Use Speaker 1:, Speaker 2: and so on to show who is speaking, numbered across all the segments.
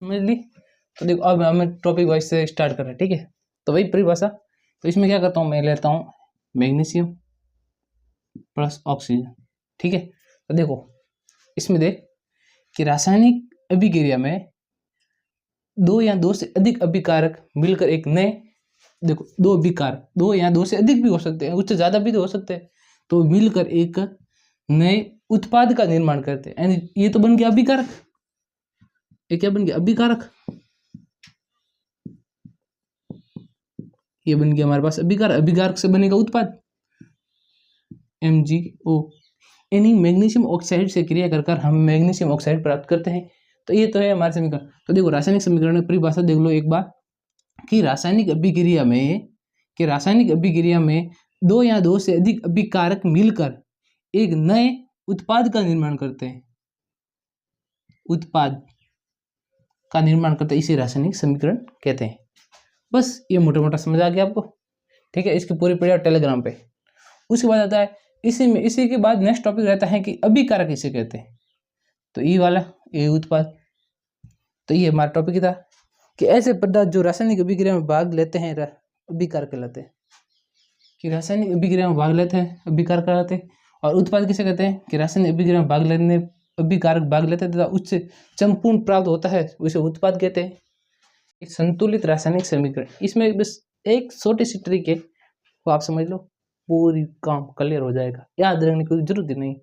Speaker 1: समझ ली। तो देखो अब हमें टॉपिक वाइज से स्टार्ट कर रहे हैं, ठीक है। तो वही परिभाषा, तो इसमें क्या करता हूँ, मैं लेता हूँ मैग्नीशियम प्लस ऑक्सीजन, ठीक है। तो देखो इसमें देख कि रासायनिक अभिक्रिया में दो या दो से अधिक अभिकारक मिलकर एक नए, देखो दो अभिकारक, दो या दो से अधिक भी हो सकते हैं, उससे ज्यादा भी तो हो सकते हैं, तो मिलकर एक नए उत्पाद का निर्माण करते हैं, यानी ये तो बन गया अभिकारक। ये क्या बन गया, अभिकारक। ये बन गया हमारे पास अभिकारक, अभिकारक से बनेगा उत्पाद MgO, यानी मैग्नीशियम ऑक्साइड से क्रिया कर हम मैग्नीशियम ऑक्साइड प्राप्त करते हैं। तो ये तो है हमारे समीकरण। तो देखो रासायनिक समीकरण में परिभाषा देख लो एक बार, कि रासायनिक अभिक्रिया में दो या दो से अधिक अभिकारक मिलकर एक नए उत्पाद का निर्माण करते हैं, उत्पाद का निर्माण करते हैं, इसे रासायनिक समीकरण कहते हैं। बस ये मोटा मोटा समझ आ गया आपको, ठीक है। इसकी पूरी पीडीएफ टेलीग्राम पे। उसके बाद आता है इसी के बाद नेक्स्ट टॉपिक रहता है कि अभिकारक इसे कहते हैं। तो ये वाला ये उत्पाद, तो ये हमारा टॉपिक था कि ऐसे पदार्थ जो रासायनिक अभिक्रिया में भाग लेते हैं अभिकारक कहलाते हैं, कि रासायनिक अभिक्रिया में भाग लेते हैं अभिकारक कहलाते हैं। और उत्पाद किसे कहते हैं, कि रासायनिक अभिक्रिया में भाग लेने अभिकारक भाग लेते हैं तथा उससे संपूर्ण प्राप्त होता है, उसे उत्पाद कहते हैं। एक संतुलित रासायनिक समीकरण, इसमें बस एक छोटी सी ट्रिक है, वो आप समझ लो, पूरी काम क्लियर हो जाएगा, याद रखने की जरूरत ही नहीं,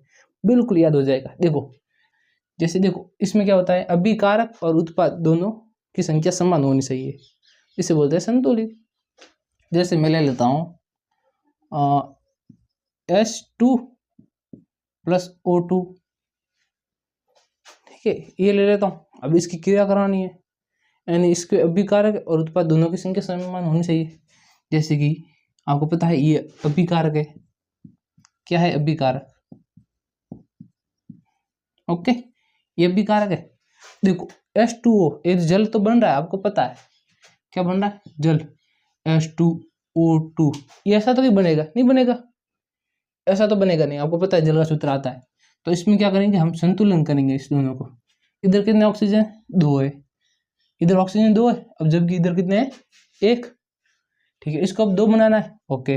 Speaker 1: बिल्कुल याद हो जाएगा। देखो जैसे देखो इसमें क्या होता है, अभिकारक और उत्पाद दोनों की संख्या समान होनी चाहिए, इसे बोलते हैं संतुलित। जैसे मैं ले लेता हूँ H2 प्लस O2, ठीक है, ये ले लेता हूँ। अब इसकी क्रिया करानी है, यानी इसके अभिकारक और उत्पाद दोनों की संख्या समान होनी चाहिए। जैसे कि आपको पता है ये अभिकारक है, क्या है अभिकारक, ओके, ये अभिकारक है। देखो H2O, ये जल तो बन रहा है, आपको पता है क्या बन रहा है, जल, H2O2। ये ऐसा तो नहीं बनेगा, नहीं बनेगा, ऐसा तो बनेगा नहीं, आपको पता है जल का सूत्र आता है। तो इसमें क्या करेंगे, हम संतुलन करेंगे इस दोनों को। इधर कितने ऑक्सीजन, 2 है, इधर ऑक्सीजन 2 है, अब जबकि इधर कितने हैं, 1, ठीक है। इसको अब 2 बनाना है, ओके।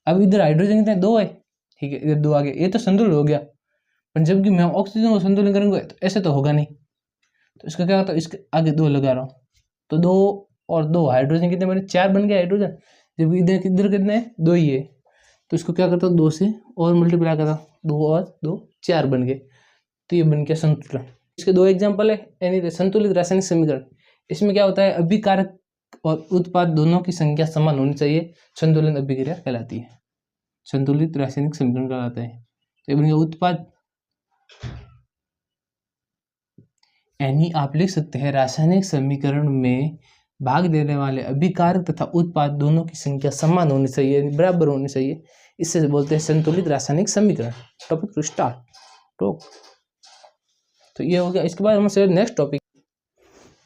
Speaker 1: अब इधर हाइड्रोजन कितने, 2 है, ठीक है, इधर 2 आ गए, ये तो संतुलन हो गया। पर जबकि मैं ऑक्सीजन को संतुलन करेंगे तो ऐसे तो होगा नहीं, तो इसका क्या होता है, इसके आगे 2 लगा रहा हूँ, तो 2 और 2 हाइड्रोजन कितने बने, 4 बन गया हाइड्रोजन, जबकि इधर कितने हैं, 2 ही है। तो इसको क्या करता हूँ, 2 से और मल्टीप्लाई करता हूँ, 2 और 2 4 बन गए, तो ये बन गया संतुलन। इसके 2 एग्जाम्पल है, यानी संतुलित रासायनिक समीकरण। इसमें क्या होता है, अभिकारक और उत्पाद दोनों की संख्या समान होनी चाहिए, संतुलन अभिक्रिया कहलाती है, संतुलित रासायनिक समीकरण कहलाता है। तो ये बन गया उत्पाद, यानी आप लिख सकते हैं रासायनिक समीकरण में भाग देने वाले अभिकारक तथा उत्पाद दोनों की संख्या समान होनी चाहिए, बराबर होनी चाहिए, इससे बोलते हैं संतुलित रासायनिक समीकरण। टॉपिक स्टार्ट, तो ये हो गया। इसके बाद हमसे नेक्स्ट टॉपिक।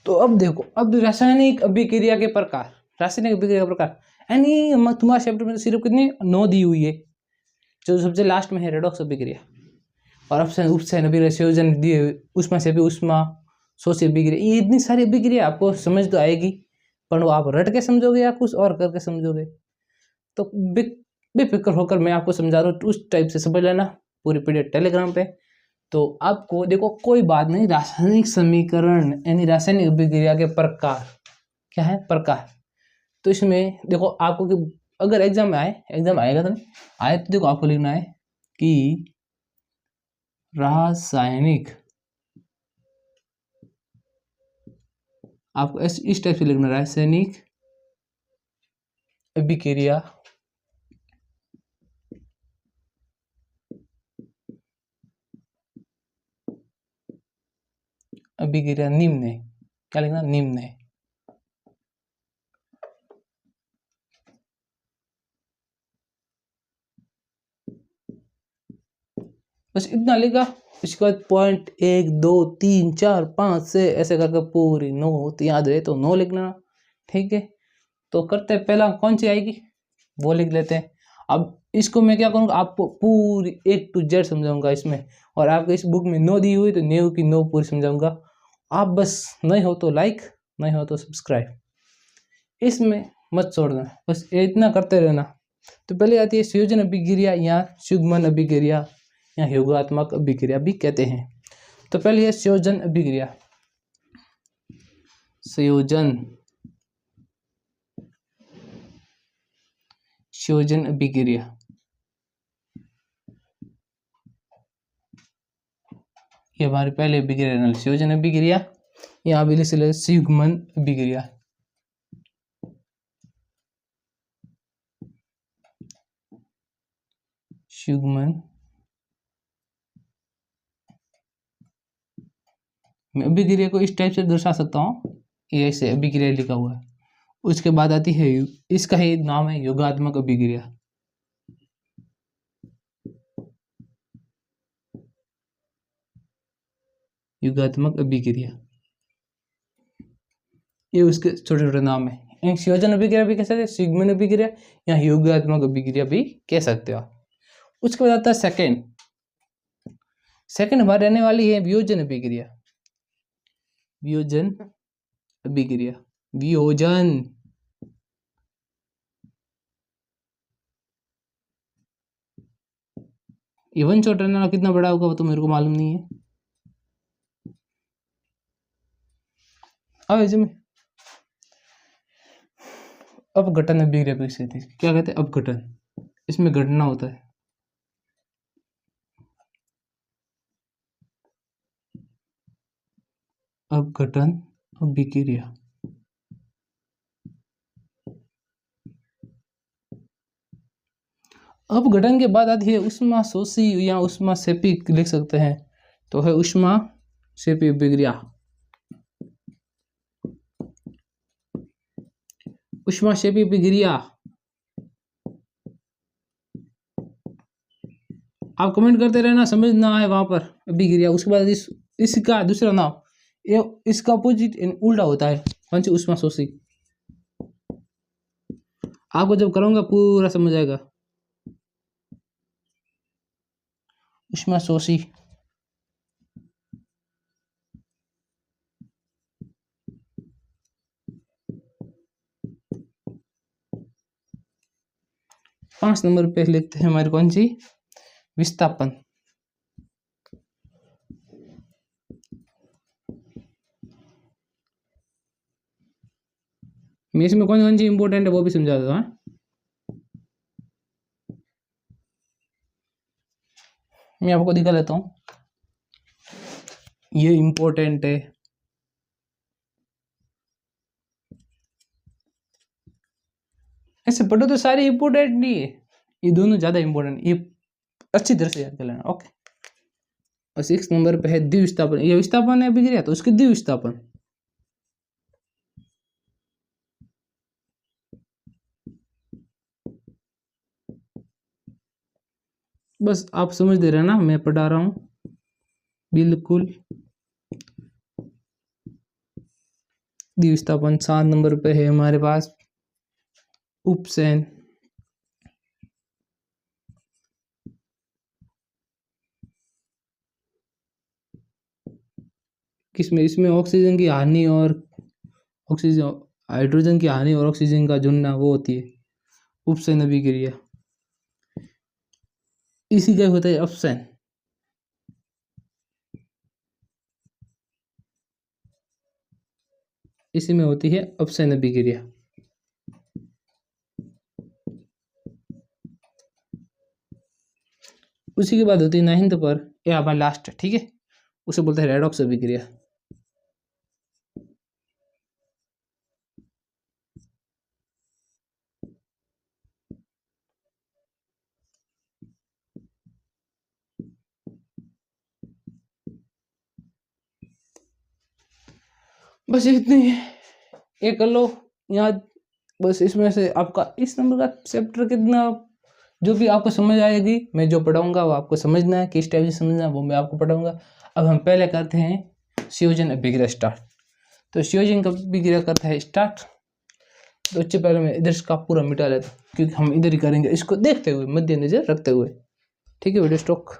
Speaker 1: तो अब देखो, अब रासायनिक अभिक्रिया के प्रकार, रासायनिक अभिक्रिया के प्रकार, यानी तुम्हारे चैप्टर में सिर्फ कितनी 9 दी हुई है, जो सबसे लास्ट में है रेडॉक्स अभिक्रिया, और ऑप्शन उपचयन अभिक्रिया, संयोजन दिए हुए, उष्मा से भी उष्मा, शोषी अभिक्रिया, ये इतनी सारी अभिक्रिया आपको समझ तो आएगी, पर वो आप रट के समझोगे या कुछ और करके समझोगे, तो बेफिक्र होकर मैं आपको समझा रहा हूँ, उस टाइप से समझ लेना, पूरी पीडीएफ टेलीग्राम पे। तो आपको देखो कोई बात नहीं, रासायनिक समीकरण यानी रासायनिक अभिक्रिया के प्रकार, क्या है प्रकार। तो इसमें देखो आपको कि अगर एग्जाम में एग्जाम आएगा तो नहीं आए, तो देखो आपको लिखना है कि रासायनिक, आपको इस टाइप से लिखना, रासायनिक अभिक्रिया निम्न है, क्या लिखना, निम्न है। बस इतना लिखा, इसके बाद पॉइंट 1 2 3 4 5 6 ऐसे करके पूरी 9 याद रहे तो 9 लिखना, ठीक है। तो करते हैं, पहला कौन सी आएगी वो लिख लेते हैं। अब इसको मैं क्या करूँगा, आपको पूरी A to Z समझाऊंगा इसमें, और आपको इस बुक में 9 दी हुई तो 9 की 9 पूरी समझाऊंगा, आप बस नहीं हो तो लाइक, नहीं हो तो सब्सक्राइब, इसमें मत छोड़ना, बस ये इतना करते रहना। तो पहले आती है संयोजन अभिक्रिया या सुगमन अभिक्रिया या योगात्मक अभिक्रिया भी कहते हैं। तो पहले है संयोजन अभिक्रिया। संयोजन अभिक्रिया ये हमारी पहले अभिक्रिया संयोजन अभिक्रिया, यहाँ भी लिख ले सुगमन अभिक्रिया। सुगमन मैं अभिक्रिया को इस टाइप से दर्शा सकता हूँ, ये ऐसे अभिक्रिया लिखा हुआ है। उसके बाद आती है, इसका ही नाम है योगात्मक अभिक्रिया। योगात्मक अभिक्रिया ये उसके छोटे छोटे नाम है। एक संयोजन अभिक्रिया भी कह सकते हैं, सुगमन अभिक्रिया या योगात्मक अभिक्रिया भी कह सकते हो। उसके बाद आता है सेकंड हमारे रहने वाली है वियोजन अभिक्रिया। वियोजन अभिक्रिया, वियोजन ये वन छोटा रहने कितना बड़ा होगा वो तो मेरे को मालूम नहीं है। अब इसमें अपघटन अभिक्रिया भी कहते हैं। क्या कहते हैं? अपघटन, इसमें घटना होता है। अपघटन अभिक्रिया अपघटन के बाद आती है ऊष्माशोषी या ऊष्माक्षेपी लिख सकते हैं, तो है ऊष्माक्षेपी अभिक्रिया। ऊष्माक्षेपी अभिक्रिया आप कमेंट करते रहना, समझ ना आए वहां पर अभिक्रिया। उसके बाद इसका दूसरा नाम, ये इसका अपोजिट उल्टा होता है, कौन सी? ऊष्माशोषी। आपको जब करूंगा पूरा समझ आएगा। ऊष्माशोषी पांच नंबर पे लिखते हैं हमारे कौन सी? विस्थापन। मैं इसमें कौन कौन सी इंपॉर्टेंट है वो भी समझा देता हूँ। मैं आपको दिखा लेता हूँ, ये इंपॉर्टेंट है, ऐसे पढ़ो तो सारे इंपॉर्टेंट नहीं है, ये दोनों ज्यादा इंपॉर्टेंट, ये अच्छी तरह से याद कर लेना। ओके। और 6 नंबर पे है द्विविस्थापन। ये विस्थापन है अभिक्रिया, तो उसके द्विविस्थापन। बस आप समझ दे रहे हैं ना, मैं पढ़ा रहा हूं बिल्कुल। द्विविस्थापन 7 नंबर पे है हमारे पास उपसैन। किसमें? इसमें ऑक्सीजन की हानि और ऑक्सीजन, हाइड्रोजन की हानि और ऑक्सीजन का जुड़ना वो होती है उपसैन अभिक्रिया। इसी का होता है अपसैन। इसी में होती है अपसैन अभिक्रिया। उसी के बाद होती है 9th पर, ये हमारा लास्ट है, ठीक है, उसे बोलते हैं रेडॉक्स अभिक्रिया। बस इतनी है, ये कर लो याद। बस इसमें से आपका इस नंबर का चैप्टर कितना, जो भी आपको समझ आएगी, मैं जो पढ़ाऊंगा वो आपको समझना है, किस टाइप से समझना है वो मैं आपको पढ़ाऊंगा। अब हम पहले करते हैं संयोजन अभिक्रिया स्टार्ट। तो संयोजन का अभिक्रिया करता है स्टार्ट। तो उससे पहले मैं इधर का पूरा मिटा लेता हूँ, क्योंकि हम इधर ही करेंगे, इसको देखते हुए, मद्देनजर रखते हुए, ठीक है वीडियो स्टॉक।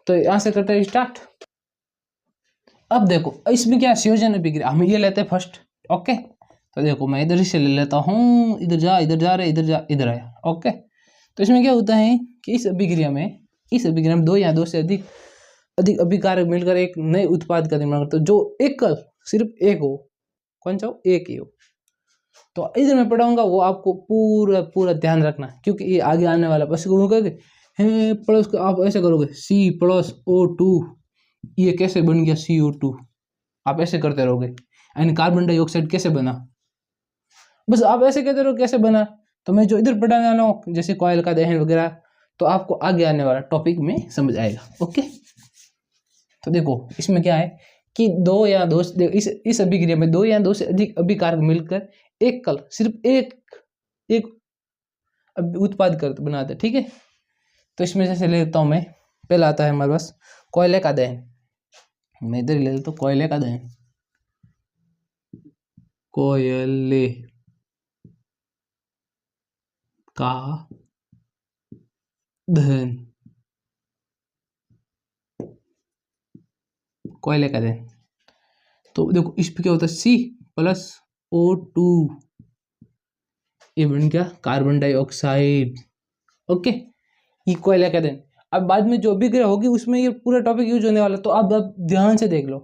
Speaker 1: तो यहाँ से करते हैं स्टार्ट। अब देखो इसमें क्या संयोजन अभिक्रिया, हम ये लेते हैं फर्स्ट। ओके, तो देखो मैं इधर से ले लेता हूँ, इधर जा रहे, इधर जा इधर आया। ओके, तो इसमें क्या होता है कि इस अभिक्रिया में दो या दो से अधिक अभिकारक मिलकर एक नए उत्पाद का निर्माण करते हैं, जो एकल सिर्फ एक हो। कौन सा हो? एक ही हो। तो इधर मैं पढ़ाऊंगा, वो आपको पूरा ध्यान रखना, क्योंकि ये आगे आने वाला। बस करोगे प्लस को आप ऐसे करोगे C+O2, ये कैसे बन गया CO2, आप ऐसे करते रहोगे। यानी कार्बन डाइऑक्साइड कैसे बना, बस आप ऐसे कहते रहो कैसे बना। तो मैं जो इधर पढ़ाने वाला हूँ, जैसे कॉयल का दहन वगैरह, तो आपको आगे आने वाला टॉपिक में समझ आएगा। ओके, तो देखो इसमें क्या है कि इस अभिक्रिया में दो या दो से अधिक अभिकारक मिलकर सिर्फ एक उत्पाद कर बनाते। ठीक है, तो इसमें जैसे ले लेता हूँ मैं, पहला आता है हमारे पास कोयले का दहन। मैं इधर ले लेता हूँ कोयले का दहन, कोयले का दहन, कोयले का दहन। तो देखो इस पे क्या होता है C+O2, ये बन गया कार्बन डाइऑक्साइड। ओके, ये कोयले का दहन। अब बाद में जो अभिक्रिया होगी उसमें ये पूरा टॉपिक यूज होने वाला, तो आप ध्यान से देख लो।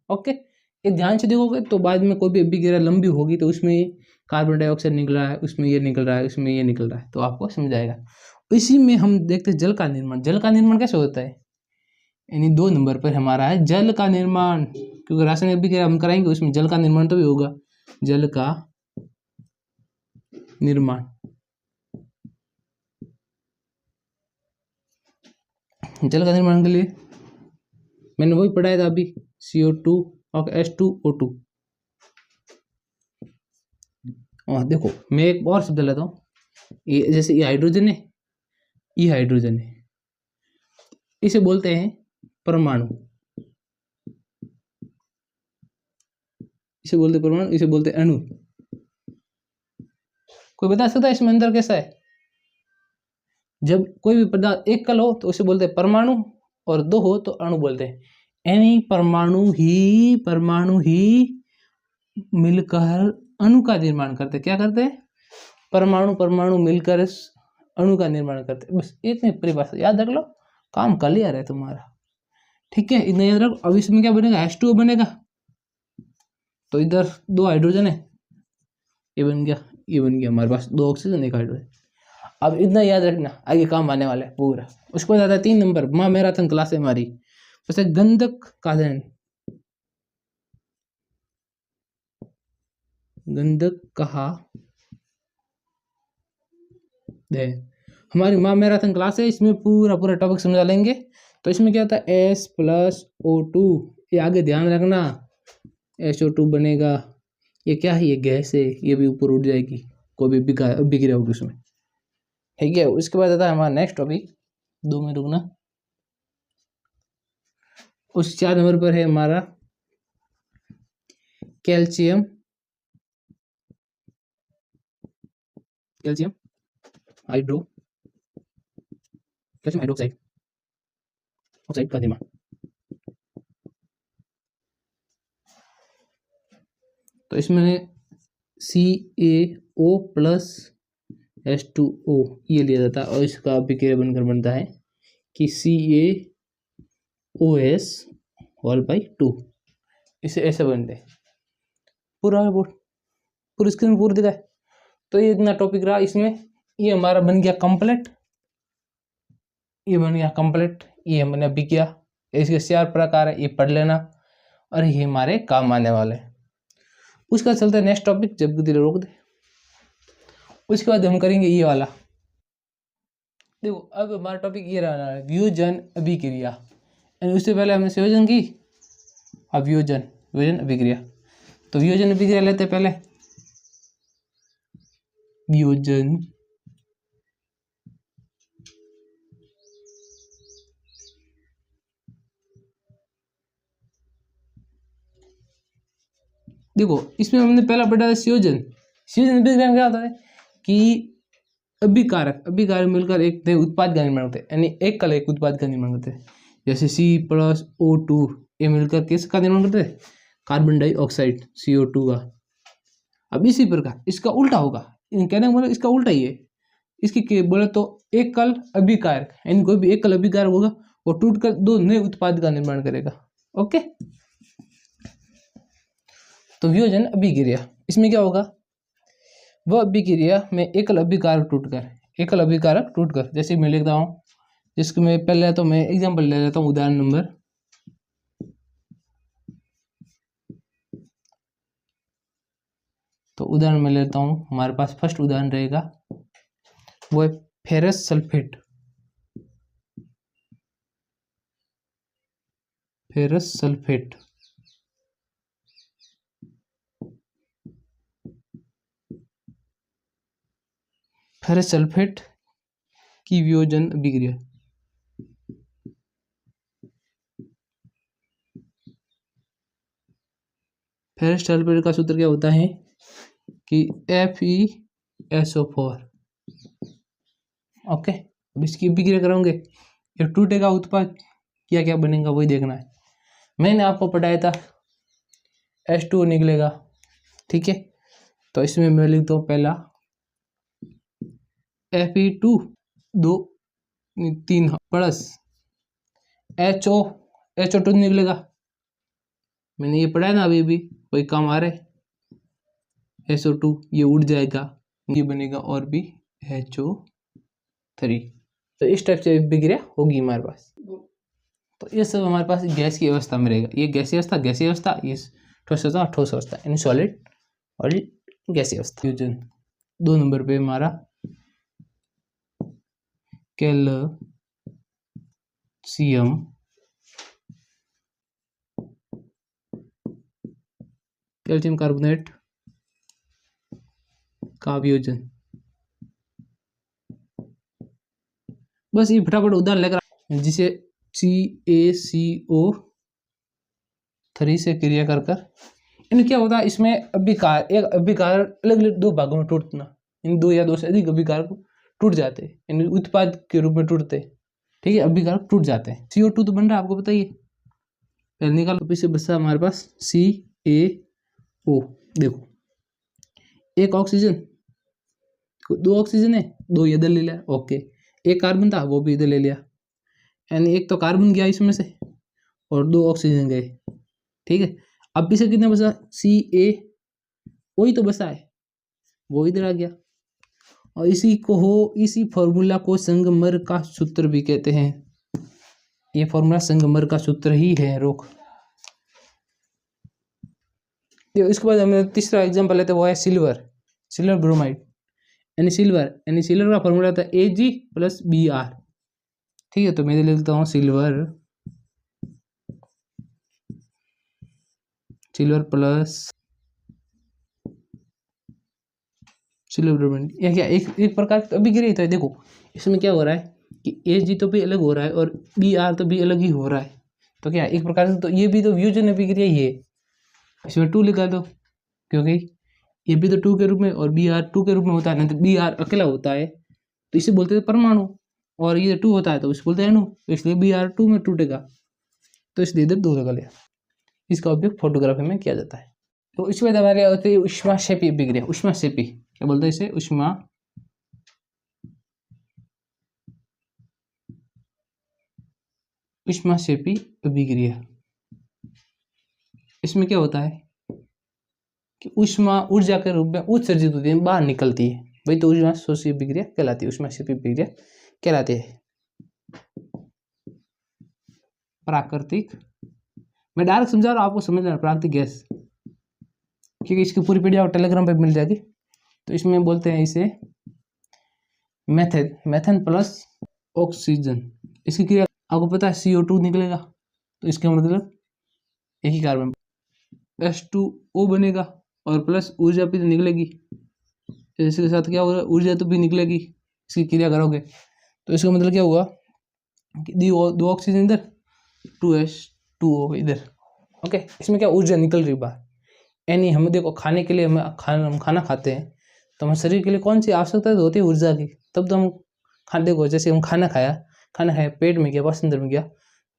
Speaker 1: ओके, ये ध्यान से देखोगे तो बाद में कोई भी अभिक्रिया लंबी होगी तो उसमें कार्बन डाइऑक्साइड निकल रहा है, उसमें ये निकल रहा है, उसमें ये निकल रहा है, तो आपको समझ आएगा। इसी में हम देखते हैं जल का निर्माण। जल का निर्माण कैसे होता है, यानी 2 नंबर पर हमारा है जल का निर्माण, क्योंकि रासायनिक अभिक्रिया हम कराएंगे उसमें जल का निर्माण तो भी होगा। जल का निर्माण, जल का निर्माण के लिए मैंने वही पढ़ाया था अभी, CO2 और H2O2। और देखो मैं एक और शब्द लेता हूँ, ये जैसे ये हाइड्रोजन है, ये हाइड्रोजन है, इसे बोलते हैं परमाणु, इसे बोलते परमाणु, इसे बोलते अणु। कोई बता सकता है इसमें अंदर कैसा है? जब कोई भी पदार्थ एकल हो तो उसे बोलते हैं परमाणु, और 2 हो तो अणु बोलते हैं। यानी परमाणु ही मिलकर अणु का निर्माण करते। क्या करते हैं? परमाणु मिलकर अणु का निर्माण करते। बस इतनी परिभाषा याद रख लो, काम क्लियर है तुम्हारा। ठीक है, इतना याद रखो। अब इसमें क्या बनेगा? H2O बनेगा। तो इधर 2 हाइड्रोजन है, ये बन गया हमारे पास 2 ऑक्सीजन 1 हाइड्रोजन। अब इतना याद रखना, आगे काम आने वाला है पूरा। उसके बाद आता है 3 नंबर, मैराथन क्लास है हमारी। जैसे गंधक का दहन, गंधक कहा दहन हमारी मैराथन क्लास है, इसमें पूरा टॉपिक समझा लेंगे। तो इसमें क्या होता है? S+O2, ये आगे ध्यान रखना, SO2 बनेगा। ये क्या है? ये गैस है, ये भी ऊपर उड़ जाएगी, कोई भी अभिक्रिया होगी उसमें। ठीक है, उसके बाद आता है हमारा नेक्स्ट टॉपिक, 2 में रुकना। उस 4 नंबर पर है हमारा कैल्शियम हाइड्रोक्साइड का निर्माण। तो इसमें CaO+H2O ये लिया जाता है, और इसका अभिक्रिया बनकर बनता है कि CaOH/2, इसे ऐसे बनते हैं। पूरी स्क्रीन पूरी दिखाए। तो ये इतना टॉपिक रहा इसमें। ये हमारा बन गया कंप्लीट, ये बन गया कंप्लीट, ये हमने अभी किया। इसके 4 प्रकार है, ये पढ़ लेना, और ये हमारे काम आने वाले। उसका चलता है नेक्स्ट टॉपिक, जब दिल रोक दे। उसके बाद हम करेंगे ये वाला। देखो अब हमारा टॉपिक ये रहा है, वियोजन अभिक्रिया। उससे पहले हमने संयोजन की, अब वियोजन अभिक्रिया। तो वियोजन अभिक्रिया लेते हैं पहले। वियोजन देखो इसमें हमने पहला पढ़ा है संयोजन अभिक्रिया क्या होता है कि अभिकारक मिलकर एक नए उत्पाद का निर्माण करते हैं, यानी एक उत्पाद का निर्माण करते हैं। जैसे C+O2 ये मिलकर किसका निर्माण करते हैं, कार्बन डाइऑक्साइड CO2 का। अब इसी प्रकार इसका उल्टा होगा, कहने का मतलब इसका उल्टा ही है। इसकी बोले तो एकल अभिकारक, यानी कोई भी एकल अभिकारक होगा वो टूटकर दो नए उत्पाद का निर्माण करेगा। ओके, तो वियोजन अभिक्रिया, इसमें क्या होगा, वह अभिक्रिया में एकल अभिकारक टूटकर, जैसे मैं लिखता हूँ, जिसको मैं पहले तो मैं एग्जांपल ले लेता हूँ, उदाहरण नंबर, तो उदाहरण में लेता हूँ, हमारे पास फर्स्ट उदाहरण रहेगा वो है फेरस सल्फेट। फेरस सल्फेट की वियोजन अभिक्रिया। फेरस सल्फेट का सूत्र क्या होता है कि FeSO4। ओके, अब इसकी अभिक्रिया करोगे, ये टूटेगा उत्पाद, क्या क्या बनेगा वही देखना है। मैंने आपको पढ़ाया था H2O निकलेगा, ठीक है, तो इसमें मैं लिखता हूँ पहला Fe2 3 प्लस HO2 निकलेगा, मैंने ये पढ़ा है ना, अभी कोई काम आ रहा है, SO2 ये उड़ जाएगा, ये बनेगा और भी HO3। तो इस टाइप से अभिक्रिया होगी हमारे पास। तो ये सब हमारे पास गैस की अवस्था में रहेगा, ये गैसीय अवस्था, ये ठोस अवस्था, यानी सॉलिड और गैसीय अवस्था। वियोजन 2 नंबर पे हमारा कैल्शियम कार्बोनेट का वियोजन। बस ये फटाफट उदाहरण लेकर, जिसे CaCO3 से क्रिया कर इनमें क्या होता है, इसमें एक अभिकार अलग अलग 2 भागों में टूटना, इन 2 या 2 से अधिक अभिकार टूट जाते हैं, इन उत्पाद के रूप में टूटते, ठीक है, अभिकारक टूट जाते हैं। CO2 तो बन रहा है, आपको पता ही है, पहले निकालो, पीछे बचा हमारे पास CaO। देखो, एक ऑक्सीजन, 2 ऑक्सीजन है, 2 इधर ले लिया, ओके, एक कार्बन था वो भी इधर ले लिया, यानी एक तो कार्बन गया इसमें से और 2 ऑक्सीजन गए, ठीक है। अब पीछे कितना बचा, Ca, वही तो बचा है, वो इधर आ गया, और इसी फॉर्मूला को संगमर का सूत्र भी कहते हैं। ये फॉर्मूला संगमर का सूत्र ही है, रोक। इसके बाद हमें तीसरा एग्जांपल लेते हैं, वो है सिल्वर ब्रोमाइड, यानी सिल्वर का फॉर्मूला था Ag + Br, ठीक है। तो मैं लिखता हूँ सिल्वर ब्रोमाइड, यह क्या एक प्रकार की अभिक्रिया है। देखो इसमें क्या हो रहा है कि Ag तो भी अलग हो रहा है और Br तो भी अलग ही हो रहा है, तो क्या एक प्रकार से तो ये भी तो वियोजन अभिक्रिया ही है। इसमें 2 लिखा दो, क्योंकि ये भी तो 2 के रूप में और Br 2 के रूप में होता है, नहीं तो Br अकेला होता है तो इसे बोलते हैं परमाणु, और ये 2 होता है तो इसे बोलते हैं अणु, तो इसलिए Br 2 में टूटेगा, तो इसलिए इधर 2 लगा लिया। इसका उपयोग फोटोग्राफी में किया जाता है। तो इसके बाद हमारे होती है ऊष्माक्षेपी अभिक्रिया। ऊष्माक्षेपी क्या बोलते हैं इसे, ऊष्माक्षेपी अभिक्रिया। इसमें क्या होता है कि ऊष्मा ऊर्जा के रूप में उत्सर्जित होती है, बाहर निकलती है, वही तो ऊष्माक्षेपी अभिक्रिया कहलाती है, ऊष्माक्षेपी अभिक्रिया कहलाती है। प्राकृतिक, मैं डायरेक्ट समझा रहा हूँ, आपको समझ लेना, प्राकृतिक गैस, क्योंकि इसकी पूरी पीडीएफ टेलीग्राम पे मिल जाएगी। तो इसमें बोलते हैं इसे मेथेन प्लस ऑक्सीजन। इसकी क्रिया आपको पता है, CO2 निकलेगा, तो इसका मतलब एक ही कार्बन H2O बनेगा और प्लस ऊर्जा भी तो निकलेगी, इसके साथ क्या होगा, ऊर्जा तो भी निकलेगी, इसकी क्रिया करोगे तो इसका मतलब क्या हुआ कि 2 ऑक्सीजन इधर, 2H2O इधर, ओके। इसमें क्या ऊर्जा निकल रही बाहर, यानी हम देखो खाने के लिए हम खाना खाते हैं, तो हमारे शरीर के लिए कौन सी आवश्यकता होती है, ऊर्जा की, तब तो हम देखो जैसे हम खाना खाया पेट में गया, बस अंदर में गया,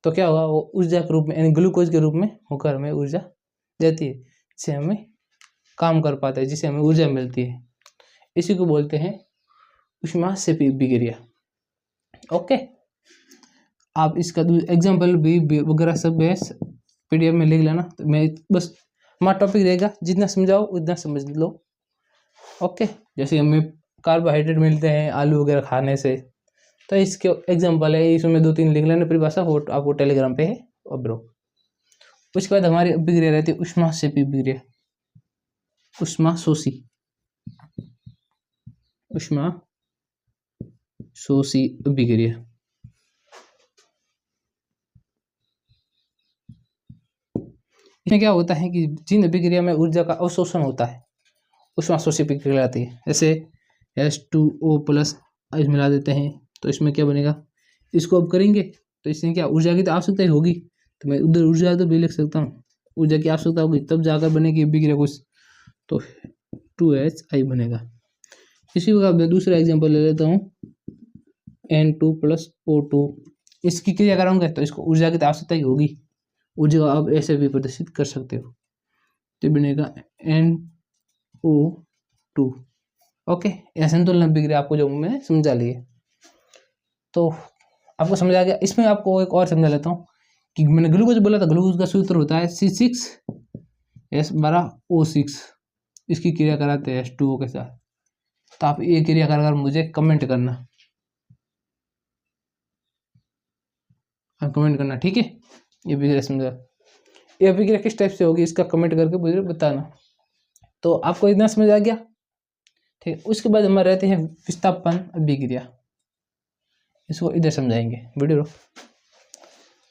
Speaker 1: तो क्या होगा, वो ऊर्जा के रूप में यानी ग्लूकोज के रूप में होकर हमें ऊर्जा देती है, जिससे हमें काम कर पाता है, जिससे हमें ऊर्जा मिलती है। इसी को बोलते हैं ऊष्माक्षेपी अभिक्रिया। ओके, आप इसका एग्जाम्पल भी वगैरह सब PDF में लिख लेना। तो मैं बस हमारा टॉपिक रहेगा जितना समझाओ उतना समझ लो। ओके, जैसे हमें कार्बोहाइड्रेट मिलते हैं आलू वगैरह खाने से, तो इसके एग्जाम्पल है, इसमें 2-3 लिख लेना परिभाषा, वो आपको टेलीग्राम पे है ब्रो। उसके बाद हमारी अभिक्रिया रहती है ऊष्माक्षेपी अभिक्रिया, ऊष्माशोषी अभिक्रिया। इसमें क्या होता है कि जिन अभिक्रिया में ऊर्जा का अवशोषण होता है ऊष्माशोषी अभिक्रिया कहलाती है। जैसे H2O+ मिला देते हैं, तो इसमें क्या बनेगा, इसको अब करेंगे तो इसमें क्या ऊर्जा की तो आवश्यकता ही होगी, तो मैं उधर ऊर्जा तो भी लिख सकता हूँ, ऊर्जा की आवश्यकता होगी तब जाकर बनेगी अभिक्रिया कुछ, तो 2Hi बनेगा। इसी प्रकार मैं दूसरा एग्जाम्पल ले लेता हूँ, N2+O2। इसकी क्रिया कराऊंगा तो इसको ऊर्जा की तो आवश्यकता ही होगी, ऊर्जा आप ऐसे भी प्रदर्शित कर सकते हो, तो बनेगा NO2। ओके, यह संतुलन अभिक्रिया आपको जो मैंने समझा लिए, तो आपको समझ आ गया। इसमें आपको एक और समझा लेता हूँ कि मैंने ग्लूकोज बोला था, ग्लूकोज का सूत्र होता है C6H12O6। इसकी क्रिया कराते हैं H2O के साथ। तो आप ये क्रिया कर मुझे कमेंट करना, ठीक है। ये अभिक्रिया समझा, ये अभिक्रिया किस टाइप से होगी इसका कमेंट करके मुझे बताना। तो आपको इतना समझ आ गया, ठीक है। उसके बाद हमारे रहते हैं विस्थापन अभिक्रिया, इसको इधर समझाएंगे वीडियो,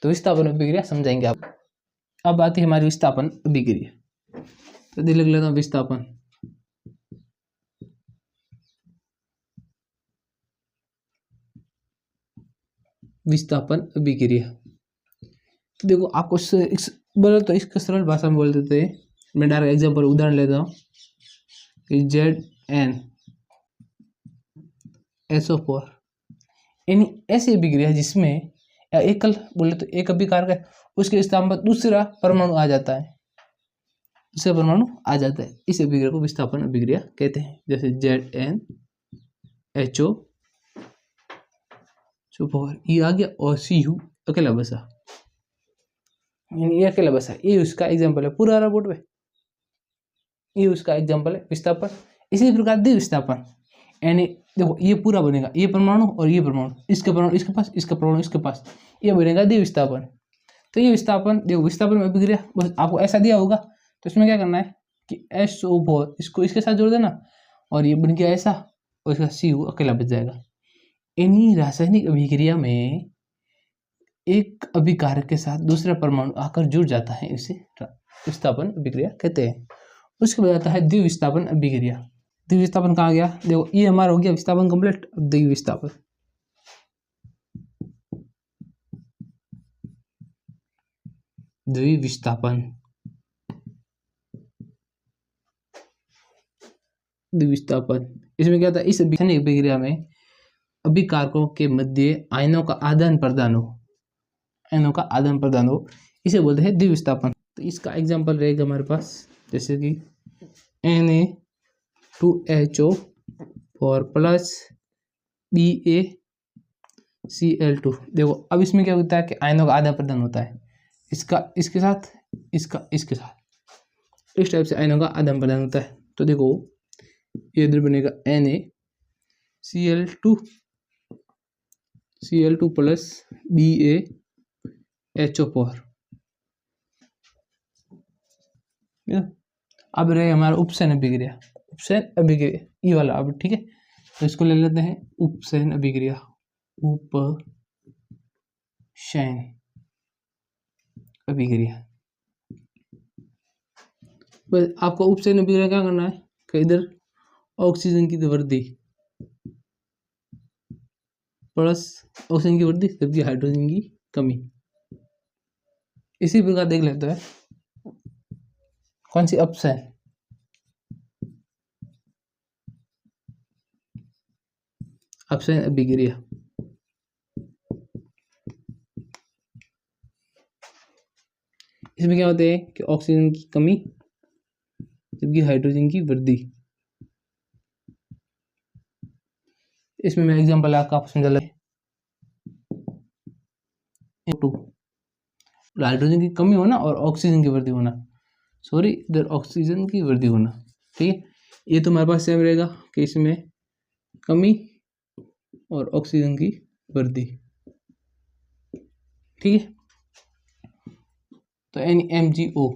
Speaker 1: तो विस्थापन अभिक्रिया समझाएंगे आप। अब आती है हमारी विस्थापन अभिक्रिया, तो लिख लेता हूँ विस्थापन अभिक्रिया। तो देखो आपको बोलो तो इसको सरल भाषा में बोल देते हैं। मैं डायरेक्ट एग्जाम्पल उदाहरण लेता हूँ कि ZnSO4 यानी ऐसी अभिक्रिया जिसमें या एकल बोले तो एक अभिकारक है, उसके स्थान पर दूसरा परमाणु आ जाता है, इस अभिक्रिया को विस्थापन अभिक्रिया कहते हैं। जैसे ZnHO4 ये आ गया और Cu अकेला बसा, ये अकेला बसा, ये उसका एग्जाम्पल है पूरा रोबोट में, ये उसका एग्जाम्पल है विस्थापन। इसी प्रकार द्विविस्थापन, यानी देखो ये पूरा बनेगा, ये परमाणु और ये परमाणु, इसके परमाणु इसके पास, इसका परमाणु इसके पास, ये बनेगा द्विविस्थापन। तो ये विस्थापन देखो, विस्थापन में अभिक्रिया बस आपको ऐसा दिया होगा, तो इसमें क्या करना है कि SO4 इसको इसके साथ जोड़ देना, और ये बन गया ऐसा, और इसका Cu अकेला बच जाएगा। इन्हीं रासायनिक अभिक्रिया में एक अभिकारक के साथ दूसरा परमाणु आकर जुड़ जाता है, इसे विस्थापन अभिक्रिया कहते हैं। उसके बाद आता है द्विविस्थापन अभिक्रिया। द्विविस्थापन कहाँ गया, देखो ये हमारा हो गया विस्थापन कंप्लीट। अब द्विविस्थापन, इसमें क्या था, इस रासायनिक अभिक्रिया में अभिकारकों के मध्य आयनों का आदान प्रदान हो, इसे बोलते हैं द्विविस्थापन। तो इसका एग्जाम्पल रहेगा हमारे पास, जैसे कि Na2HO4 प्लस BaCl2। देखो अब इसमें क्या होता है कि आयनों का आदान प्रदान होता है, इसका इसके साथ, इसका इसके साथ, इस टाइप से आयनों का आदान प्रदान होता है। तो देखो ये इधर बनेगा NaCl2 प्लस BaHO4। अब रहे हमारा उपसैन अभिक्रिया, ये वाला अब ठीक है, तो इसको ले लेते हैं उपसैन अभिक्रिया, उपसैन अभिक्रिया। बस आपको उपसैन अभिक्रिया क्या करना है कि इधर ऑक्सीजन की वृद्धि प्लस ऑक्सीजन की वृद्धि जबकि हाइड्रोजन की कमी। इसी प्रकार देख लेते हैं कौन सी अपसैन, अपसैन अभिक्रिया। इसमें क्या होते हैं कि ऑक्सीजन की कमी जबकि हाइड्रोजन की वृद्धि। इसमें मैं एग्जांपल आपको समझा लगे हाइड्रोजन की कमी होना और ऑक्सीजन की वृद्धि होना, सॉरी इधर ऑक्सीजन की वृद्धि होना। ठीक है, ये तो हमारे पास सेम रहेगा कि इसमें कमी और ऑक्सीजन की वृद्धि। ठीक है, तो NMgO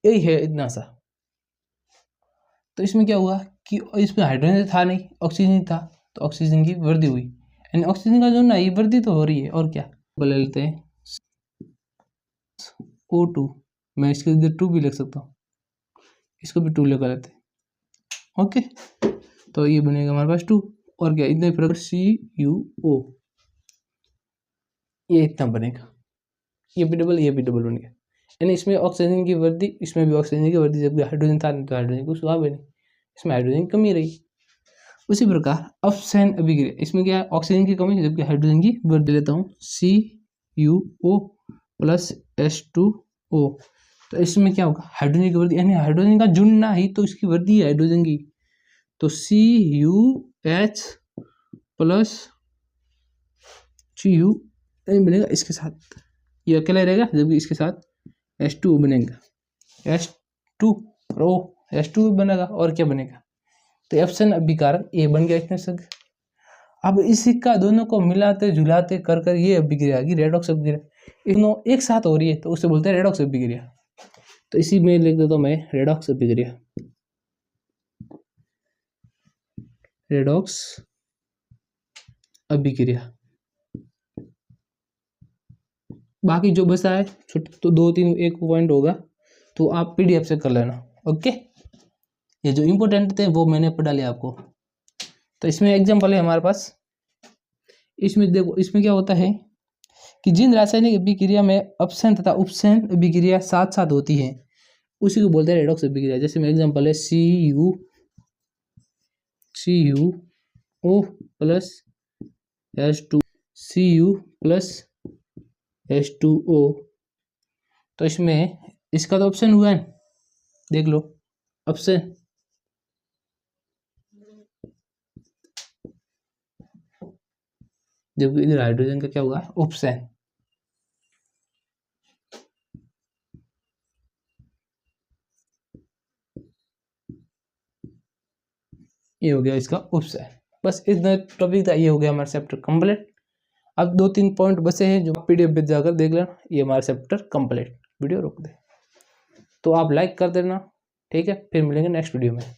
Speaker 1: यही है इतना सा। तो इसमें क्या हुआ कि इसमें हाइड्रोजन था नहीं, ऑक्सीजन था, तो ऑक्सीजन की वृद्धि हुई, यानी ऑक्सीजन का जो ना ये वृद्धि तो हो रही है। और क्या बोले लेते हैं O2, मैं इसके इधर 2 भी लिख सकता हूँ, इसको भी 2 लगा लेते हैं। ओके, तो ये बनेगा हमारे पास 2। और क्या इतने प्रकार CuO, ये इतना बनेगा, ये भी डबल बन गया। यानी इसमें ऑक्सीजन की वृद्धि, इसमें भी ऑक्सीजन की वृद्धि, जबकि हाइड्रोजन था नहीं तो हाइड्रोजन कुछ हुआ भी नहीं, इसमें हाइड्रोजन की कमी रही। उसी प्रकार अपसैन अभिक्रिया, इसमें क्या है ऑक्सीजन की कमी जबकि हाइड्रोजन की वृद्धि। लेता हूँ CuO प्लस H2O, तो इसमें क्या होगा हाइड्रोजन की वृद्धि, यानी हाइड्रोजन का जुड़ना ही तो इसकी वृद्धि है हाइड्रोजन की। तो CuH प्लस Cu बनेगा इसके साथ, ये अकेला रहेगा, जबकि इसके साथ H2O बनेगा, H2O बनेगा। और क्या बनेगा, तो अपसन अभिकारक ये बन गया इतने संग। अब इसी का दोनों को मिलाते झुलाते कर कर ये अभिक्रिया की रेडॉक्स अभिक्रिया, दोनों एक साथ हो रही है तो उसे बोलते हैं रेडॉक्स अभिक्रिया। तो इसी में लिख देता हूं मैं रेडॉक्स अभिक्रिया, रेडॉक्स अभिक्रिया। बाकी जो बचा है छोटे तो 2-3 एक पॉइंट होगा तो आप PDF से कर लेना। ओके, ये जो इम्पोर्टेंट थे वो मैंने पढ़ा लिया आपको। तो इसमें एग्जाम्पल है हमारे पास, इसमें देखो इसमें क्या होता है कि जिन रासायनिक अभिक्रिया में अपसन तथा उपसन अभिक्रिया साथ साथ होती है उसी को बोलते हैं रेडॉक्स अभिक्रिया। जैसे में एग्जाम्पल है CuO plus H2 Cu plus H2O, तो इसमें इसका तो ऑप्शन हुआ है, देख लो ऑप्शन, जबकि इधर हाइड्रोजन का क्या हुआ ऑप्शन। ये हो गया इसका ऑप्शन। बस इतना टॉपिक था, ये हो गया हमारा चैप्टर कंप्लीट। अब 2-3 पॉइंट बचे हैं जो PDF पे जाकर देख लेना, ये हमारा चैप्टर कंप्लीट। वीडियो रोक दे तो आप लाइक कर देना, ठीक है, फिर मिलेंगे नेक्स्ट वीडियो में।